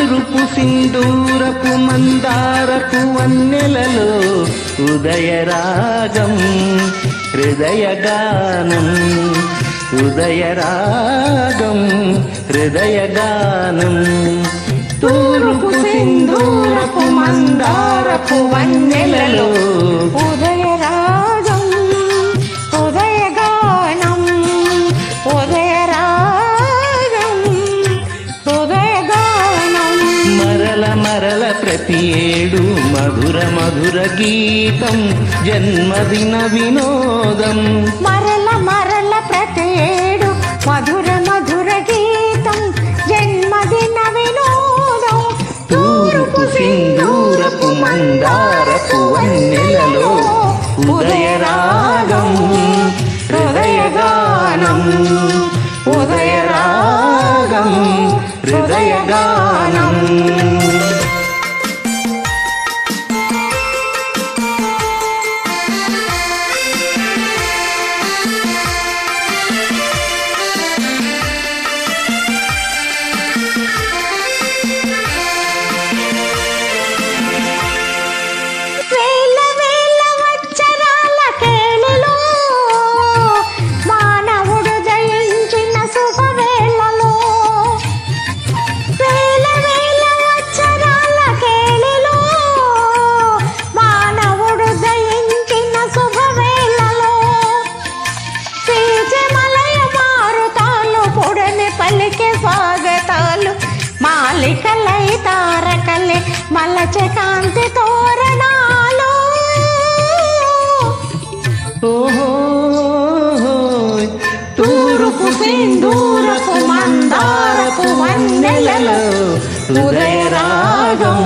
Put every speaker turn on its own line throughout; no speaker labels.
తూర్పు సింధూరపు మందారపు వన్నెలలో ఉదయరాగం హృదయగానం ఉదయరాగం హృదయగానం తూర్పు సింధూరపు మందారపు వన్నెలలో
ఉదయరాగం ఉదయగానం ఉదయరాగం ఉదయగానం
మరల మరల ప్రతి ఏడు మధుర మధుర గీతం జన్మదిన వినోదం
మరల మరల ప్రతి ఏడు మధుర మధుర గీతం జన్మదిన వినోదం
తూర్పు సింధూరపు మందారపు వన్నెలలో ఉదయరాగం హృదయగానం ఉదయరాగం హృదయగానం
స్వాగతాలు మాలికలై తారకలే మలచే కాంతి తోరణాలు
తూర్పు సింధూరపు మందారపు వన్నెలలో ఉదయరాగం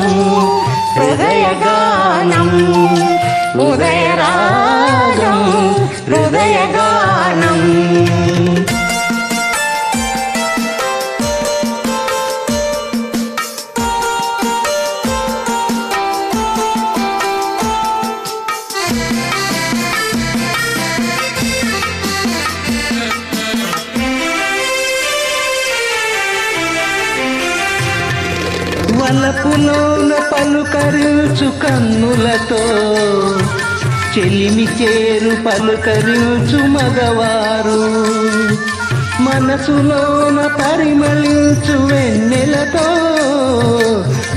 హృదయగానం ఉదయరాగం హృదయగానం వలపులోన పలుకరించు కన్నులతో చెలిమి చేరు పలుకరించు మగవారు మనసులోన పరిమళించు వెన్నెలతో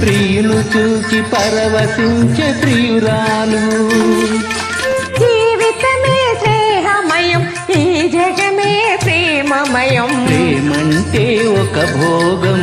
ప్రియులు చూచి పరవశించే ప్రియురాలు
జీవితమే స్నేహమయం ఈ జగమే ప్రేమమయం
ప్రేమంటే ఒక భోగం